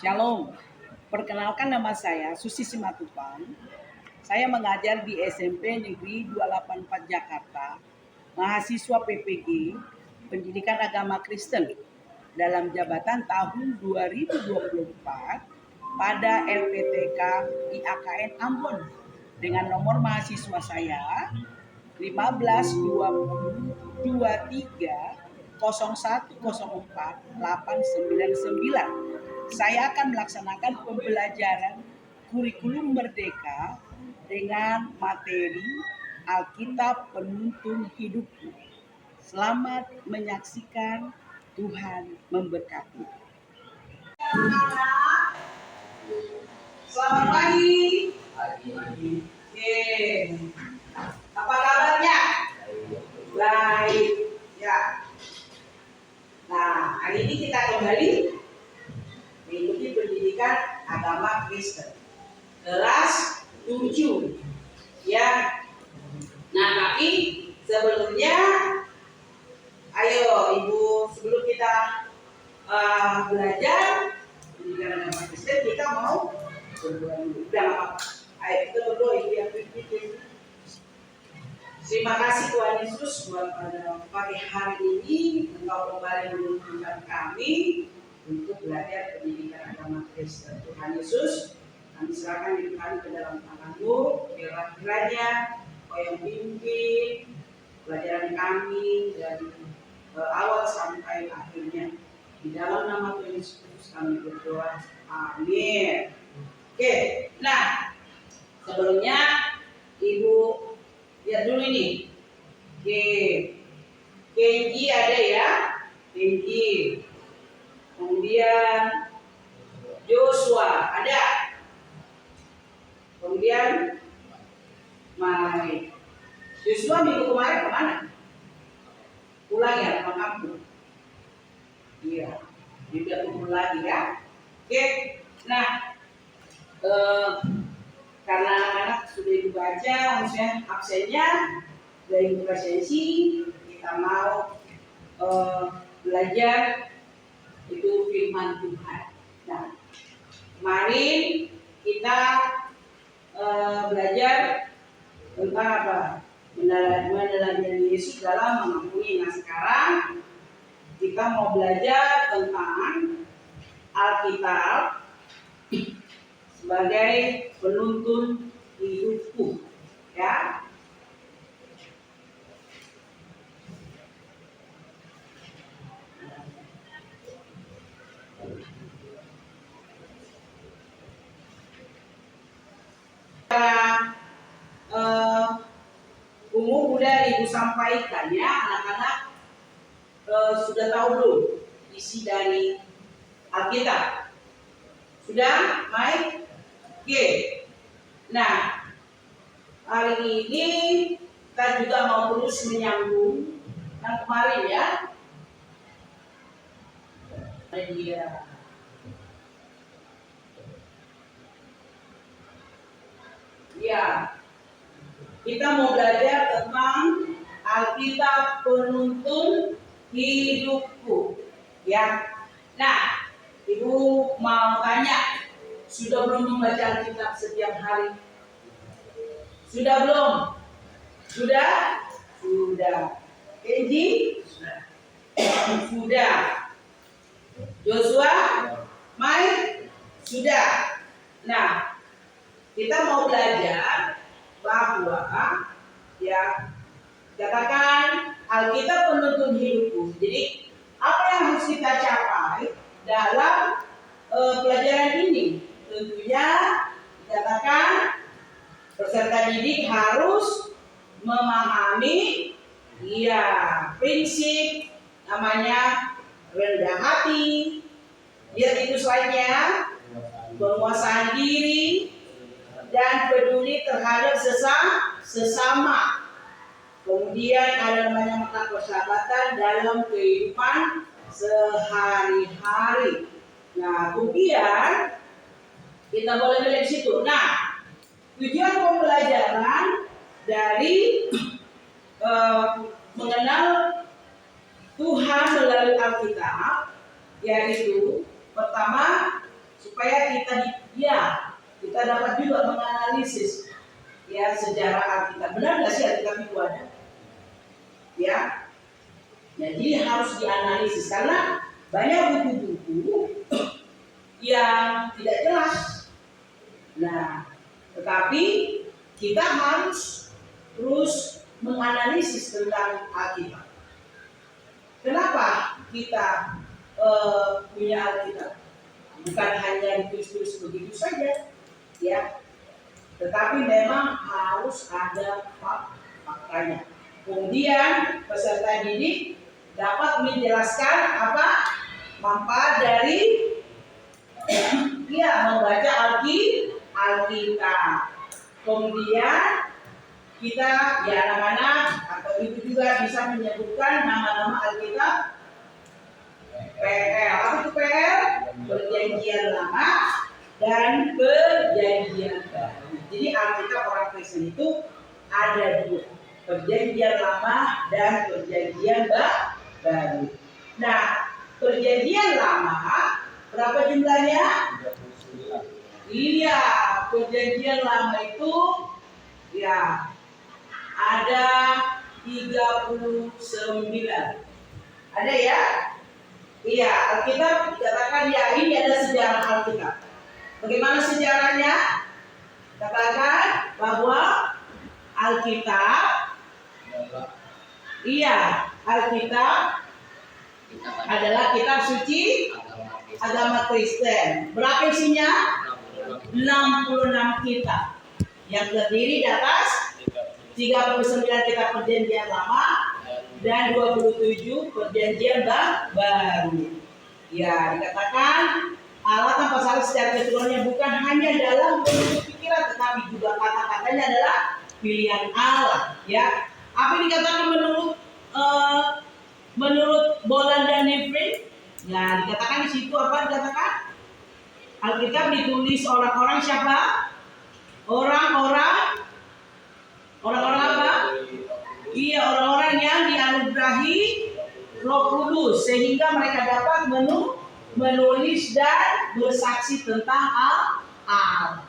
Shalom, perkenalkan nama saya Susi Simatupang. Saya mengajar di SMP Negeri 284 Jakarta, mahasiswa PPG, Pendidikan Agama Kristen, dalam jabatan tahun 2024 pada LPTK IAKN Ambon dengan nomor mahasiswa saya 152023010489. Saya akan melaksanakan pembelajaran kurikulum merdeka dengan materi Alkitab Penuntun Hidupku. Selamat menyaksikan, Tuhan memberkati. Selamat pagi. Oke. Apa kabarnya? Baik. Ya. Nah, hari ini kita kembali mengikuti pendidikan agama Kristen kelas 7. Ya. Nah, tapi sebelumnya ayo Ibu, sebelum kita belajar pendidikan agama Kristen, kita mau berdoa dulu. Udah apa? Ayo kita berdoa Ibu yang pimpin. Terima kasih Tuhan Yesus buat pada pagi hari ini Engkau kembali menunjukkan kami untuk belajar pendidikan agama Kristen. Tuhan Yesus, kami serahkan diri kami ke dalam tangan-Mu, biarlah kiranya Kau yang pimpin pelajaran kami dari awal sampai akhirnya. Di dalam nama Tuhan Yesus kami berdoa. Amin. Oke, nah sebelumnya Ibu lihat dulu ini. Kenji ada ya, Kenji. Kemudian Joshua ada. Kemudian Mai. Joshua minggu kemarin kemana? Pulang ya ke kampung. Iya, juga kumpul lagi ya. Oke, nah karena anak-anak sudah dibaca, maksudnya absennya dari presensi, kita mau belajar itu firman Tuhan. Nah, kemarin kita belajar tentang apa? Meneladani Yesus dalam mengampuni. Nah, sekarang kita mau belajar tentang Alkitab sebagai penuntun hidupku, ya. Umum udah Ibu sampaikan ya, anak-anak sudah tahu belum isi dari Alkitab? Sudah, Mike? Oke. Nah, hari ini kita juga mau terus menyambung yang kemarin ya. Dia. Ya. Kita mau belajar tentang Alkitab Penuntun Hidupku. Ya. Nah, Ibu mau tanya, sudah belum membaca Alkitab setiap hari? Sudah belum? Sudah? Sudah. Kenji? Sudah. Joshua? Mai? Sudah. Nah, kita mau belajar bahwa ya katakan Alkitab penuntun hidupku. Jadi apa yang harus kita capai dalam pelajaran ini? Tentunya dikatakan peserta didik harus memahami ya prinsip namanya rendah hati. Lihat itu slide-nya, penguasaan diri dan peduli terhadap sesama. Kemudian ada namanya makna persahabatan dalam kehidupan sehari-hari. Nah, kemudian kita boleh melihat situ. Nah, tujuan pembelajaran dari mengenal Tuhan melalui Alkitab, yaitu pertama supaya kita dapat juga menganalisis ya sejarah Alkitab. Benar nggak sih Alkitab itu ada? Ya, jadi harus dianalisis karena banyak buku-buku yang tidak jelas. Nah, tetapi kita harus terus menganalisis tentang Alkitab. Kenapa kita punya Alkitab? Bukan hanya ditulis-tulis begitu saja, ya. Tetapi memang harus ada faktanya. Kemudian peserta didik dapat menjelaskan apa manfaat dari membaca Alkitab. Kemudian kita anak-anak atau ibu juga bisa menyebutkan nama-nama Alkitab PL. Apa itu PL? Perjanjian Lama dan Perjanjian Baru. Jadi Alkitab orang Kristen itu ada dua, Perjanjian Lama dan Perjanjian Baru. Nah, Perjanjian Lama berapa jumlahnya? Iya, Perjanjian Lama itu ya ada 39. Ada ya? Iya, Alkitab dikatakan ya ini ada sejarah Alkitab. Bagaimana sejarahnya? Katakan bahwa Alkitab adalah kitab suci agama Kristen. Berapa isinya? 66 kitab yang terdiri di atas 39 kitab Perjanjian Lama dan 27 Perjanjian Baru. Ya, dikatakan Allah tanpa salah secara keseluruhannya bukan hanya dalam bentuk pikiran, tetapi juga kata-katanya adalah pilihan Allah. Ya, apa yang dikatakan menurut Boland dan Neville? Ya, dikatakan di situ apa? Dikatakan Alkitab ditulis orang-orang siapa? Orang-orang apa? Iya, orang-orang yang dianugerahi Roh Kudus sehingga mereka dapat menulis dan bersaksi tentang Allah.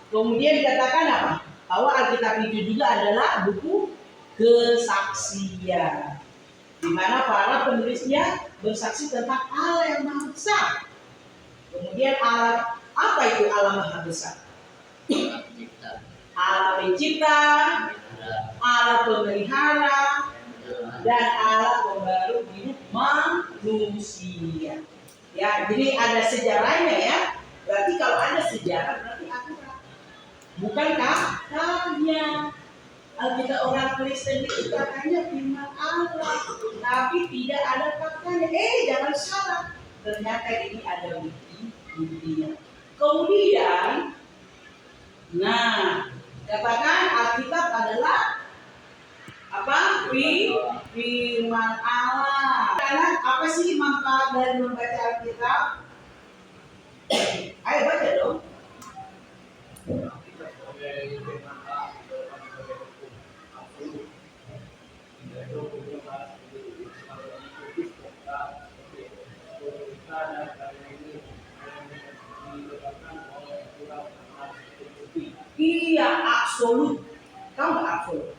Kemudian dikatakan apa? Bahwa Alkitab itu juga adalah buku kesaksian, di mana para penulisnya bersaksi tentang Allah yang Maha Besar. Kemudian Allah, apa itu Allah Maha Besar? Allah pencipta, Allah pemelihara, dan Allah pembaru hidup manusia. Ya, jadi ada sejarahnya ya. Berarti kalau ada sejarah berarti akurat. Bukan katanya. Alkitab orang Kristen itu katanya firman Allah, tapi tidak ada faktanya. Jangan salah. Ternyata ini ada buktinya. Kemudian, katakan Alkitab adalah apa? Firman Allah. Karena apa sih manfaat dari membaca Alkitab? Ayo baca dong. Iya, absolut. Tahu nggak absolut?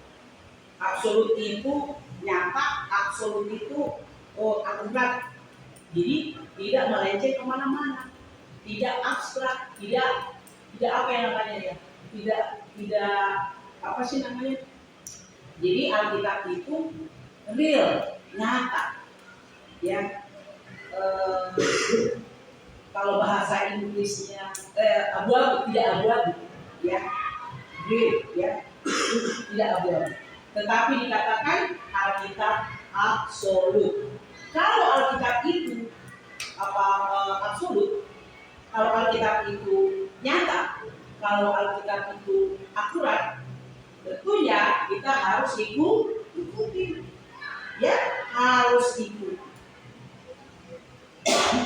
Absolut itu nyata, absolut itu akurat. Jadi tidak melenceng kemana-mana, tidak abstrak, tidak apa yang namanya ya, tidak apa sih namanya? Jadi Alkitab itu real, nyata, ya. Kalau bahasa Inggrisnya abu-abu, tidak abu-abu, ya, real, ya, tidak abu-abu. Tetapi dikatakan Alkitab absolut. Kalau Alkitab itu absolut, kalau Alkitab itu nyata, kalau Alkitab itu akurat, tentunya kita harus ikuti, ya, harus ikut.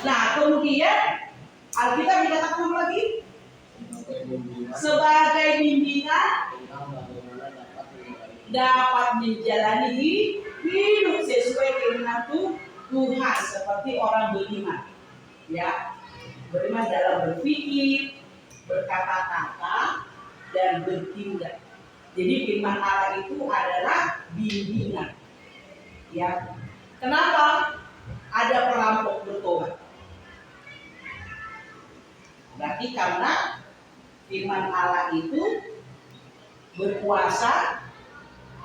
Nah, kemudian Alkitab dikatakan lagi sebagai bimbingan dapat menjalani hidup sesuai keinginan Tuhan seperti orang beriman, ya, beriman dalam berpikir, berkata-kata, dan bertindak. Jadi firman Allah itu adalah bimbingan. Ya. Kenapa ada perampok bertobat? Berarti karena firman Allah itu berkuasa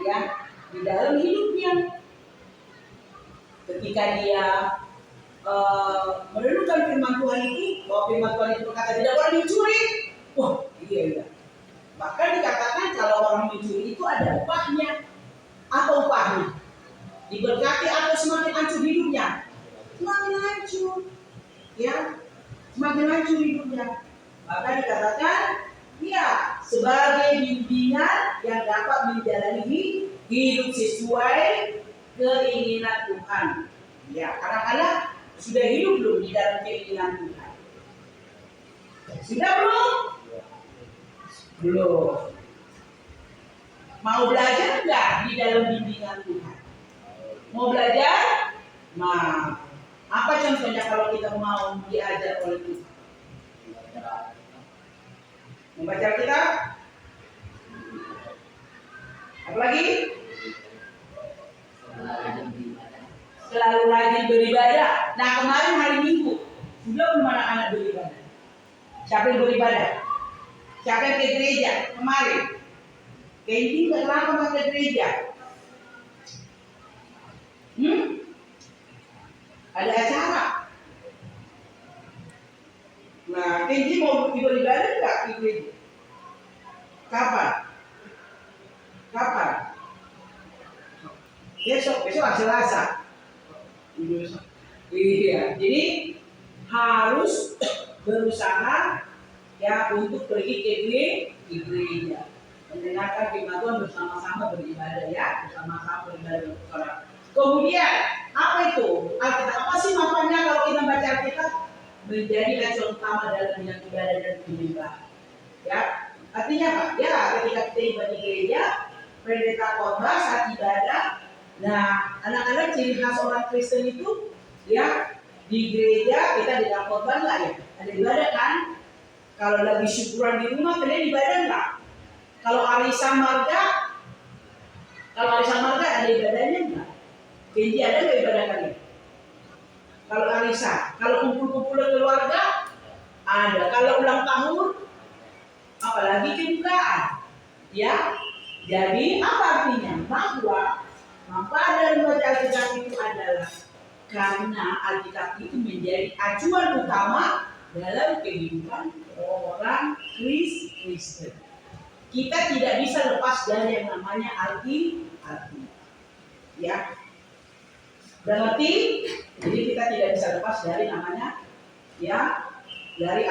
ya di dalam hidupnya. Ketika dia merenungkan firman Tuhan itu, bahwa firman Tuhan itu berkata tidak boleh mencuri. Wah, iya. Bahkan dikatakan kalau orang mencuri itu ada upahnya. Apa upahnya? Diberkati atau semakin hancur hidupnya? Semakin hancur. Ya, semakin hancur hidupnya. Maka dikatakan, ya, sebagai bimbingan yang dapat menjalani hidup sesuai keinginan Tuhan. Ya, kadang-kadang sudah hidup belum di dalam keinginan Tuhan? Sudah belum? Belum. Mau belajar enggak di dalam bimbingan Tuhan? Mau belajar? Nah, apa contohnya kalau kita mau diajar oleh Tuhan? Membaca Alkitab? Apa lagi? Selalu rajin beribadah. Nah, kemarin hari Minggu sudah belum anak-anak beribadah? Siapa yang beribadah? Siapa yang ke gereja kemarin? Kendi kenapa ke gereja? Ada acara. Nah, Kendi mau beribadah enggak di gereja? Kapan? Besok Selasa. Iya, jadi harus berusaha ya untuk pergi ke gereja, mendengarkan firman Tuhan bersama-sama beribadah ya, bersama-sama beribadah. Kemudian apa itu? Alkitab apa sih maknanya kalau kita baca Alkitab? Menjadi acuan utama dalam bidang ibadah dan penyembahan. Ya, artinya apa? Ya, ketika kita ibadah di gereja, pendeta khotbah saat ibadah. Nah, anak-anak ciri khas orang Kristen itu ya di gereja kita di dalam khotbah nggak ya? Ada ibadah kan? Kalau lagi syukuran di rumah kalian ibadah nggak? Kalau arisan marga ada ibadahnya nggak? Kendi ada nggak ibadah kalian? Kalau arisan, kalau kumpul-kumpul keluarga ada. Kalau ulang tahun, apalagi kebukaan, ya. Jadi apa artinya? Bahwa manfaat dari membaca Alkitab itu adalah karena Alkitab itu menjadi acuan utama dalam kehidupan orang Kristen. Kita tidak bisa lepas dari yang namanya Alkitab. Ya. Berarti jadi kita tidak bisa lepas dari namanya ya dari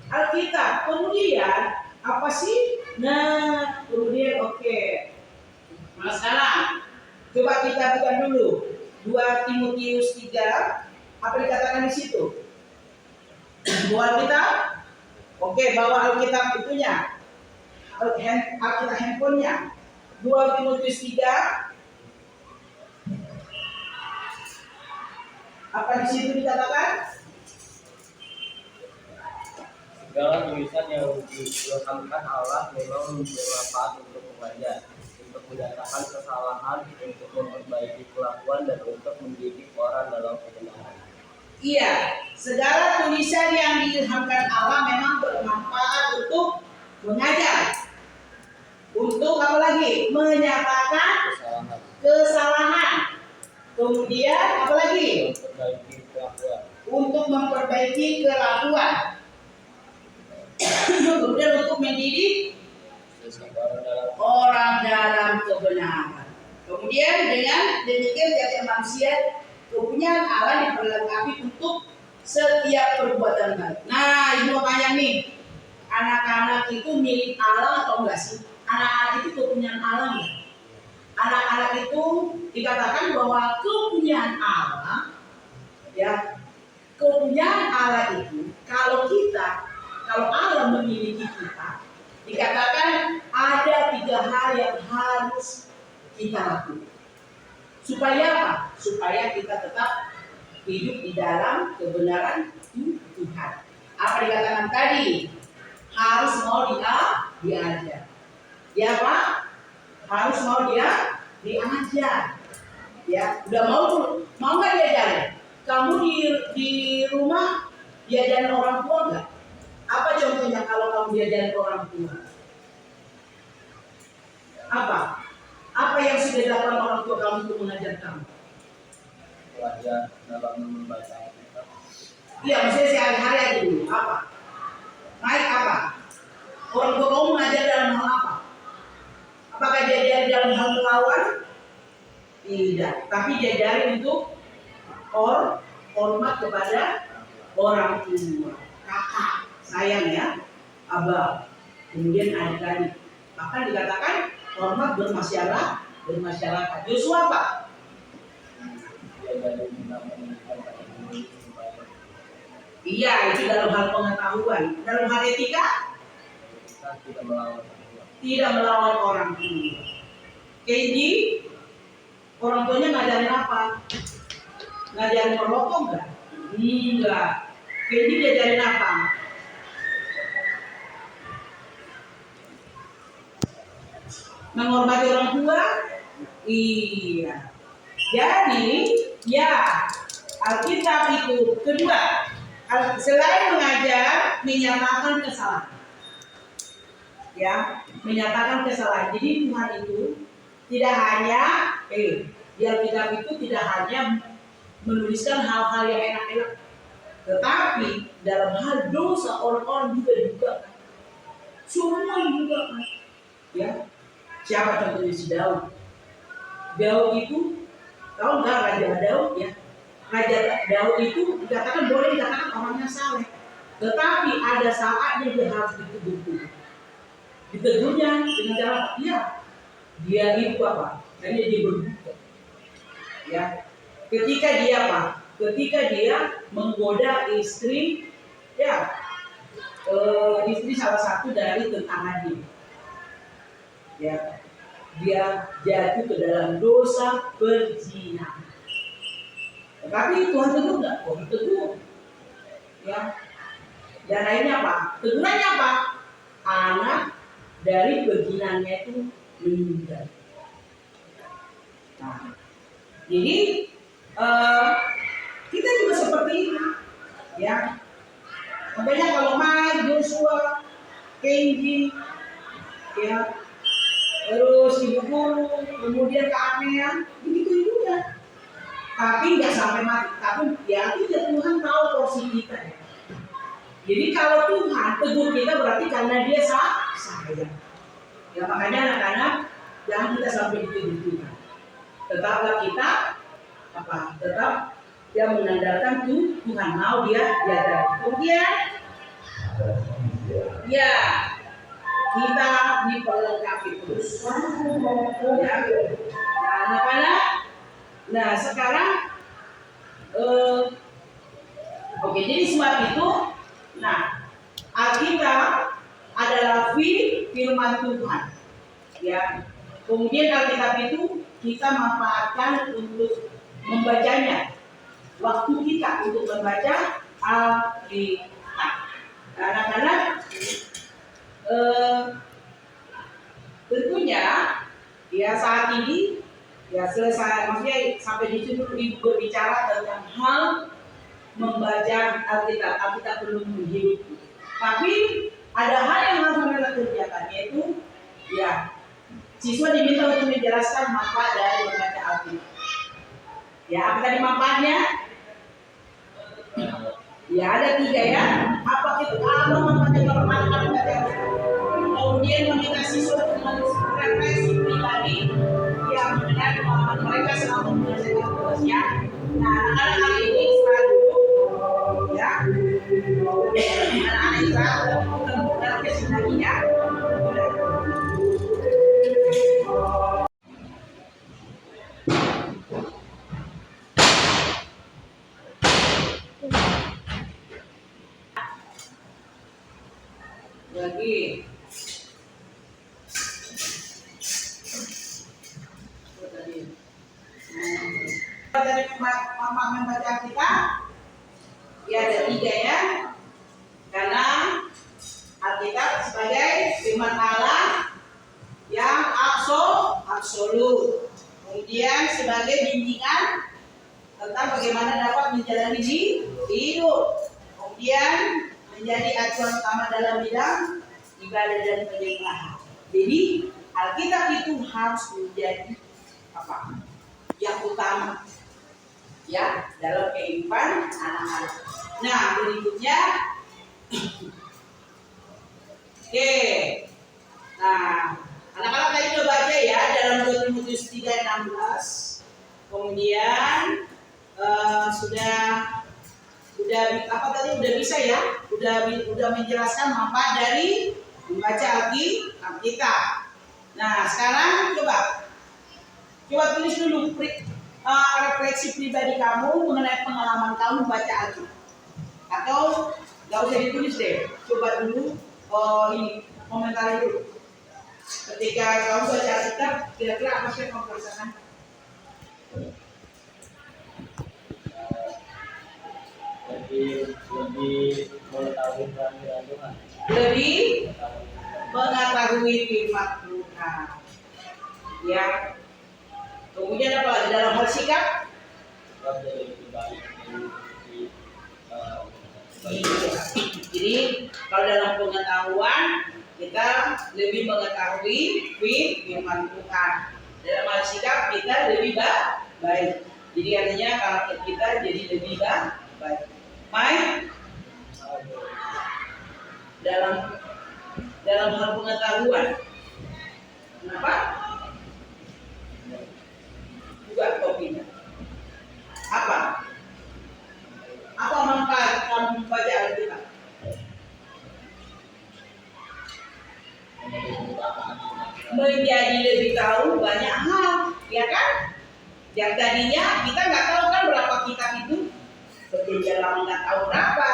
Alkitab. Kemudian apa sih? Nah, kemudian oke. Nah, sekarang coba kita buka dulu 2 Timotius 3. Apa dikatakan di situ? Bawa Alkitab? Oke, bawa Alkitab itunya. Alkitab handphonenya. 2 Timotius 3. Apa di situ dikatakan? Segala tulisan yang diilhamkan Allah memang bermanfaat untuk mengajar, untuk mendatangkan kesalahan, untuk memperbaiki kelakuan, dan untuk mendidik orang dalam kebenaran. Iya, segala tulisan yang diilhamkan Allah memang bermanfaat untuk mengajar. Untuk apa lagi? Menyatakan kesalahan. Kemudian apa lagi? Untuk memperbaiki kelakuan. Kemudian untuk mendidik orang dalam kebenaran. Kemudian dengan demikian setiap manusia kepunyaan Allah diperlengkapi untuk setiap perbuatan baik. Nah, ini mau tanya nih, anak-anak itu milik Allah atau enggak sih? Anak-anak itu kepunyaan Allah enggak? Anak-anak itu dikatakan bahwa kepunyaan Allah, ya, kepunyaan Allah itu kalau Allah memiliki kita, dikatakan ada 3 hal yang harus kita lakukan. Supaya apa? Supaya kita tetap hidup di dalam kebenaran Tuhan. Apa dikatakan tadi? harus mau diajar. Ya Pak, harus mau diajar. Ya, udah mau nggak diajarin? Kamu di rumah diajarin orang tua nggak? Apa contohnya kalau kamu diajarin orang tua? Apa yang sudah dilakukan orang tua kamu untuk mengajar kamu? Belajar dalam membaca Alkitab. Iya, maksudnya sehari-hari aja dulu. Apa? Naik apa? Orang tua kamu mengajar dalam hal apa? Apakah diajarin dalam hal melawan? Tidak. Tapi diajarin untuk hormat kepada orang tua, kakak, sayang ya, abang, kemudian adik-adik. Bahkan dikatakan hormat bermasyarakat. Joshua apa? Dia dari mendidikan pada diri supaya Iya, itu dalam hal pengetahuan. Dalam hal etika, kita tidak melawan orang tua. tidak melawan orang tua. Kendi, orang tuanya ngajarin apa? Ngajarin merokok enggak? Enggak. Kendi diajarin apa? Menghormati orang tua? Iya. Jadi, ya, Alkitab itu kedua, selain mengajar, menyatakan kesalahan. Ya, menyatakan kesalahan. Jadi Tuhan itu tidak hanya di Alkitab itu tidak hanya menuliskan hal-hal yang enak-enak, tetapi dalam hal dosa orang-orang juga kan. Semua juga kan. Ya, siapa contohnya si Daud? Daud itu tahu nggak Raja Daud ya? Raja Daud itu dikatakan boleh dikatakan orangnya saleh, tetapi ada saatnya dia harus ditegur. Ditegurnya dengan cara dia itu apa? Hanya dia berbuka. Ya, ketika dia apa? Ketika dia menggoda istri, ya, istri salah satu dari tentara dia. Ya, dia jatuh ke dalam dosa perzinahan. Tetapi Tuhan tegur nggak? Oh, tegur. Ya. Dan akhirnya apa? Tegurannya apa? Anak dari perzinannya itu meninggal. Nah, jadi kita juga seperti ini, ya. Makanya kalau Mike, Joshua, Kenji, ya, terus ibu guru, kemudian Kak Amea, begitu juga. Tapi nggak sampai mati. Tapi ya tidak, Tuhan tahu porsi kita. Ya. Jadi kalau Tuhan tegur kita berarti karena Dia sayang. Ya makanya anak-anak jangan kita sampai ditegur Tuhan. Tetaplah kita tetap dia mengandalkan Tuhan, mau dia diajar. Kemudian ya kita diperlengkapi terus. Ya, anak-anak. Nah sekarang oke, jadi sebab itu, nah Alkitab adalah firman Tuhan. Ya, kemudian Alkitab itu kita manfaatkan untuk membacanya. Waktu kita untuk membaca Alkitab. Anak-anak, tentunya ya saat ini ya selesai, maksudnya sampai di situ ibu berbicara tentang hal membaca Alkitab. Alkitab belum menghidup. Tapi ada hal yang harus mereka kerjakan, yaitu ya siswa diminta untuk menjelaskan manfaat dari membaca Alkitab. Ya, apa tadi manfaatnya? Ya ada 3 ya. Apa itu? Apa manfaatnya kalau anak-anak membaca? Kemudian meminta siswa untuk merefleksi pribadi yang mengenai pengalaman mereka selama menyelesaikan tugasnya. Nah, anak-anak kali ini istirahat dulu, ya. Anak-anak istirahat, kemudian kesini lagi ya. Lagi. Dari membaca kita ya ada 3 ya, karena Alkitab firman Allah yang absolut. Kemudian sebagai bimbingan tentang bagaimana dapat menjalani hidup. Kemudian menjadi acuan utama dalam bidang ibadah dan penyembahan. Jadi Alkitab itu harus menjadi apa? Yang utama ya dalam kehidupan anak-anak. Nah, berikutnya oke. Nah, anak-anak tadi udah baca ya dalam 2 Timotius 3:16. Kemudian sudah apa tadi udah bisa ya? Udah menjelaskan manfaat dari membaca Alkitab. Nah, sekarang coba tulis dulu refleksi pribadi kamu mengenai pengalaman kamu baca Alkitab. Atau nggak usah ditulis deh, coba dulu ini komentar dulu. Ketika kamu baca Alkitab, kira-kira apa sih yang kamu rasakan? Lebih mengetahui kehadiran Tuhan. Lebih mengetahui firman Tuhan. Ya. Kemudian apa lagi dalam hal sikap? Jadi kalau dalam pengetahuan kita lebih mengetahui firman Tuhan. Dalam hal sikap kita lebih baik. Jadi artinya karakter kita jadi lebih baik. Baik. Dalam hal pengetahuan. Kenapa? Juga kopinya. Apa manfaat kamu membaca Alkitab? Menjadi lebih tahu banyak hal, ya kan? Yang tadinya kita nggak tahu kan berapa kitab itu. Perjanjian lama nggak tahu berapa,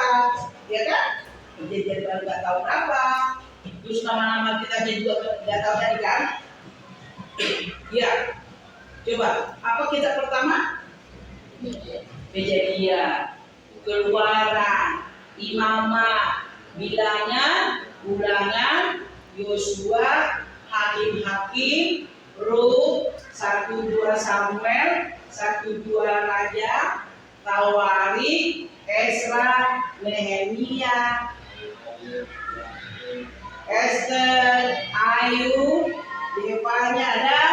ya kan? Perjanjian baru nggak tahu berapa. Terus nama-nama kita juga nggak tahu tadi kan? Ya. Coba, apa kitab pertama? Kejadian, Keluaran, Imamat, Bilangan, Ulangan, Yosua, Hakim-Hakim, Rut, 1-2 Samuel, 1-2 Raja, Tawarik, Esra, Nehemia, Esther, Ayub, Devanya ada,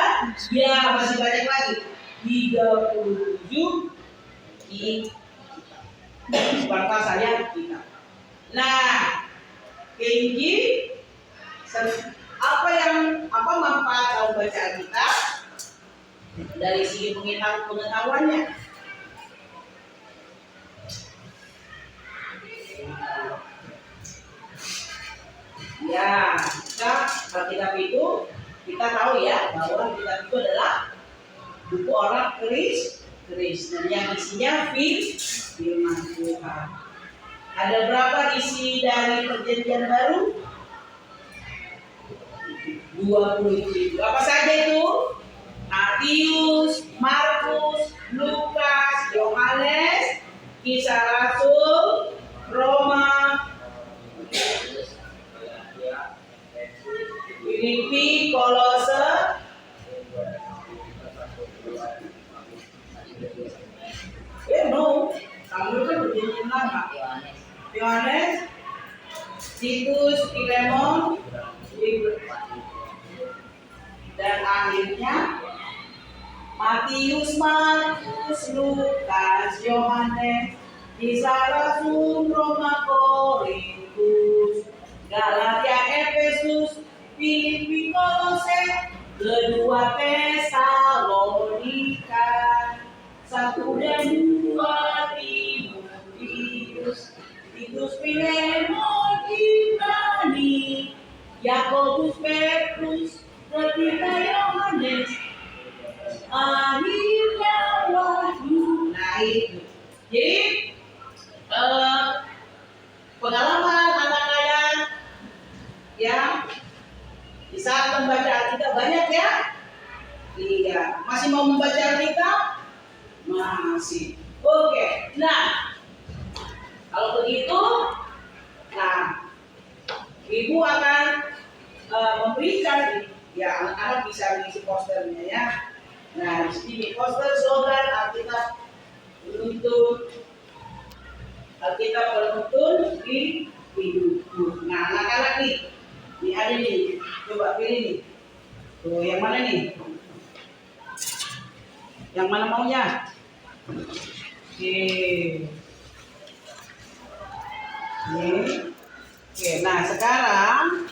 ya masih banyak lagi, 37 bangsa saya kita. Nah, Kenji, apa manfaat kalau baca Alkitab dari segi pengetahuannya? Ya, Alkitab itu kita tahu ya bahwa Alkitab itu adalah buku orang Kristen yang isinya firman Tuhan. Ada berapa isi dari Perjanjian Baru? 27. Apa saja itu? Matius, Markus, Lukas, Yohanes, Kisah Rasul, Roma, Filipi, Kolose, kamu kan Perjanjian Lama. Yohanes, Titus, Filemon, dan akhirnya Matius, Markus, Lukas, Yohanes, Kisah Rasul, Roma, Korintus, Galatia, Efesus, Filipi, Kolose, kedua Tesalonika, 1 dan 2 Timotius, Titus, Filemon, Ibrani, Yakobus, Petrus, Ketiga Yohanes, akhirnya Wahyu. Nah itu. Jadi pengalaman anak-anak yang di saat membaca Alkitab banyak ya? Iya. Masih mau membaca Alkitab? Masih. Oke. Nah, kalau begitu, Ibu akan memberikan, ya anak-anak bisa mengisi posternya ya. Nah, di sini poster slogan Alkitab penuntun di hidupku. Nah, anak-anak nih ada nih, coba pilih nih. Tuh, yang mana nih? Yang mana maunya? Oke. Nih. Oke, nah sekarang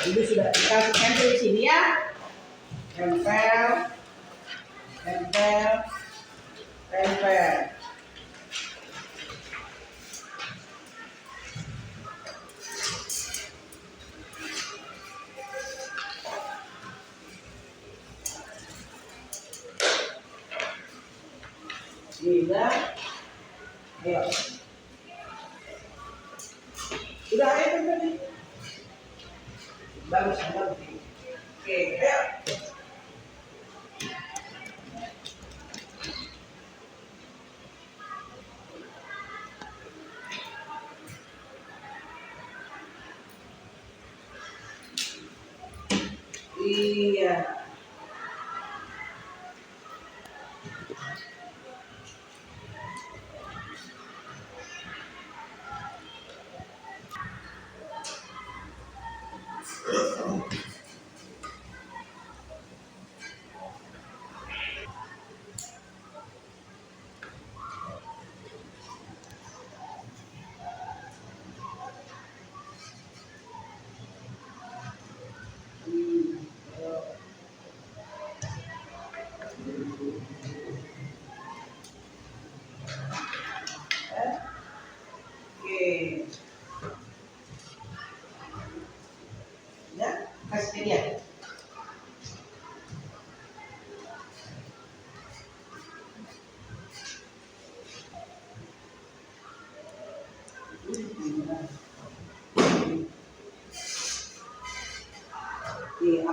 ibu sudah kasih tempel di sini ya. Tempel, tempel, tempel. Sudah, ayo. Sudah, ayo tempel nih. Bagus, bagus. Oke, ayo. Iya. Oke. Ya, kasih ke dia.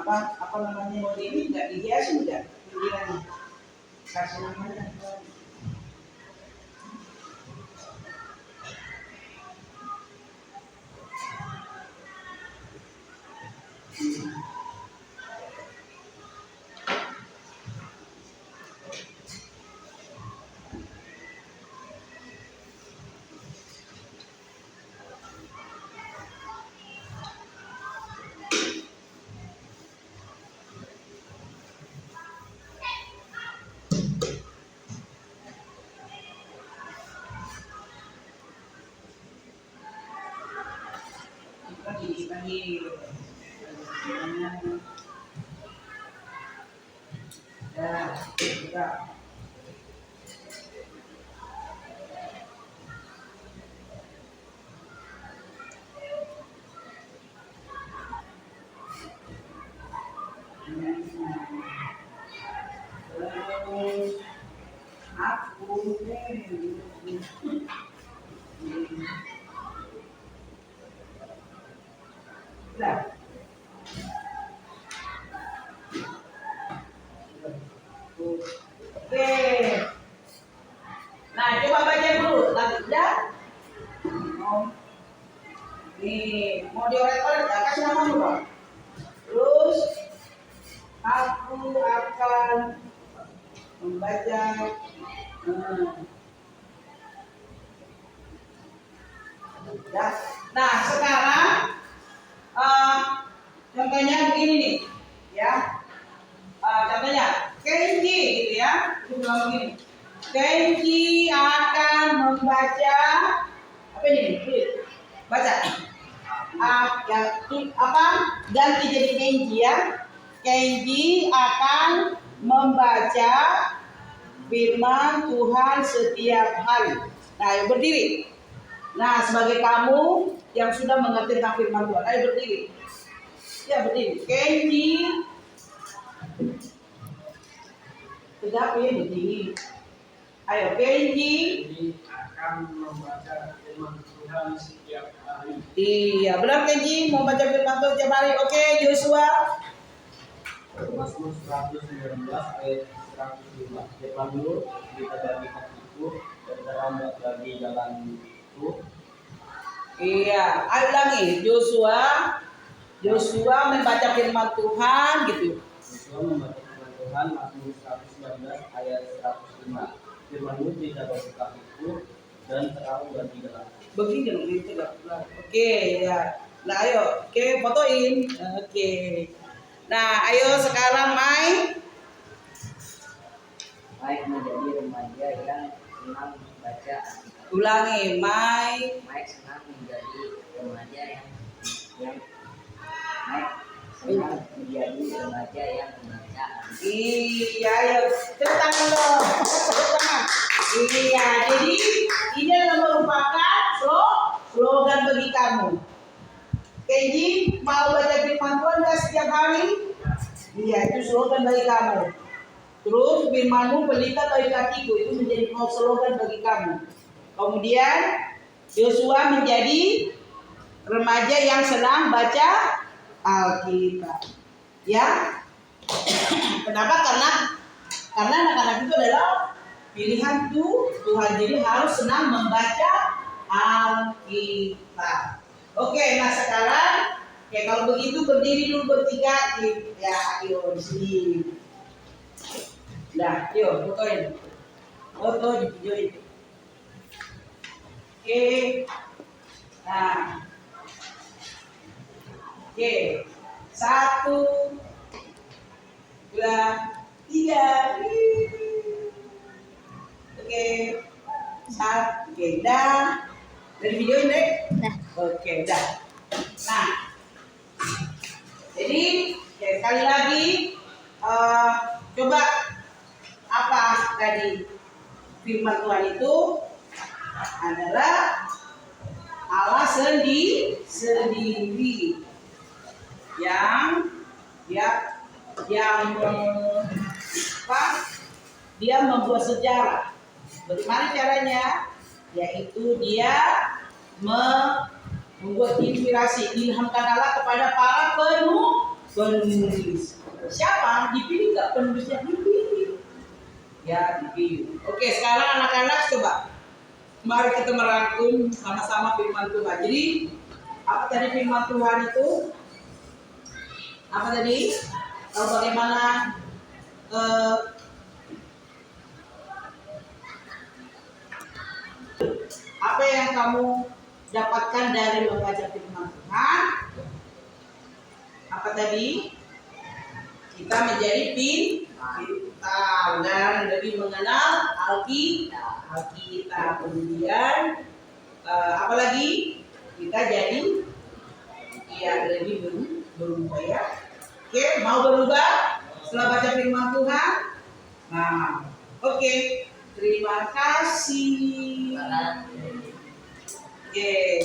Apa namanya model ini nggak dihiasin nggak pinggirannya, kasih namanya. Panggil. Ya, kita. Terus aku Nah, oke. Nah, coba baca dulu. Lagi udah? Nih, mau dioret-oret ya? Kasih nama dulu. Terus, aku akan membaca. Ya. Nah, sekarang contohnya begini nih, ya. Contohnya Kenji gitu ya, itu bilang begini. Kenji akan membaca apa ini? Baca. Ya, apa? Ganti jadi Kenji ya. Kenji akan membaca firman Tuhan setiap hari. Nah, ayo berdiri. Nah, sebagai kamu yang sudah mengerti tentang firman Tuhan, ayo berdiri. Ya, berdiri. Kenji tegap ya, berdiri. Ayo, Kenji akan membaca firman Tuhan setiap hari. Iya, benar Kenji mau baca firman Tuhan setiap hari. Oke, Joshua. Mazmur 119 ayat 105. Firman dulu, kita bagi kakiku dan terlambat bagi jalanku. Iya, ayo ulangi. Joshua Yosua membaca firman Tuhan gitu. Yosua membaca firman Tuhan Mazmur 119 ayat 105. Firman-Mu tidak berbuka itu dan terang bagi gelap. Begini dong itu lah. Oke ya. Nah ayo, oke fotoin. Oke. Nah ayo sekarang Mai. Mike menjadi remaja yang senang membaca Alkitab. Ulangi, Mai. Mike senang menjadi remaja yang Mike senang menjadi remaja yang membaca Alkitab. Iya, ayo tepuk tangan dong. Tepuk tangan. Iya, jadi ini adalah merupakan slogan bagi kamu. Kenji mau baca firman Tuhan nggak setiap hari? Iya, itu slogan bagi kamu. Terus firman-Mu pelita bagi kakiku, itu menjadi slogan bagi kamu. Kemudian Yosua menjadi remaja yang senang baca Alkitab. Ya. Kenapa? Karena anak-anak itu adalah pilihan Tuhan, jadi harus senang membaca Alkitab. Oke, nah sekarang ya kalau begitu berdiri dulu bertiga, ya ayo di sini. Nah, yuk fotoin, foto di videoin. Oke, nah, oke, 1, 2, 3. Oke, oke, dah. Dari video ini? Dah. Oke, dah. Nah, jadi ya, sekali lagi coba apa tadi firman Tuhan itu adalah Allah sendiri dia membuat sejarah. Bagaimana caranya? Yaitu dia membuat inspirasi, ilhamkan Allah kepada para penulis. Siapa? Dipilih nggak penulisnya? Dipilih. Ya, dipilih. Oke, sekarang anak-anak coba. Mari kita merangkum sama-sama firman Tuhan. Jadi, apa tadi firman Tuhan itu? Apa tadi? Bagaimana apa yang kamu dapatkan dari membaca firman Tuhan? Apa tadi? Kita menjadi pintar dan lebih mengenal Alkitab. Kemudian apa lagi? Kita jadi lebih berubah ya. Oke, mau berubah setelah baca firman Tuhan? Nah, oke. Terima kasih. Oke.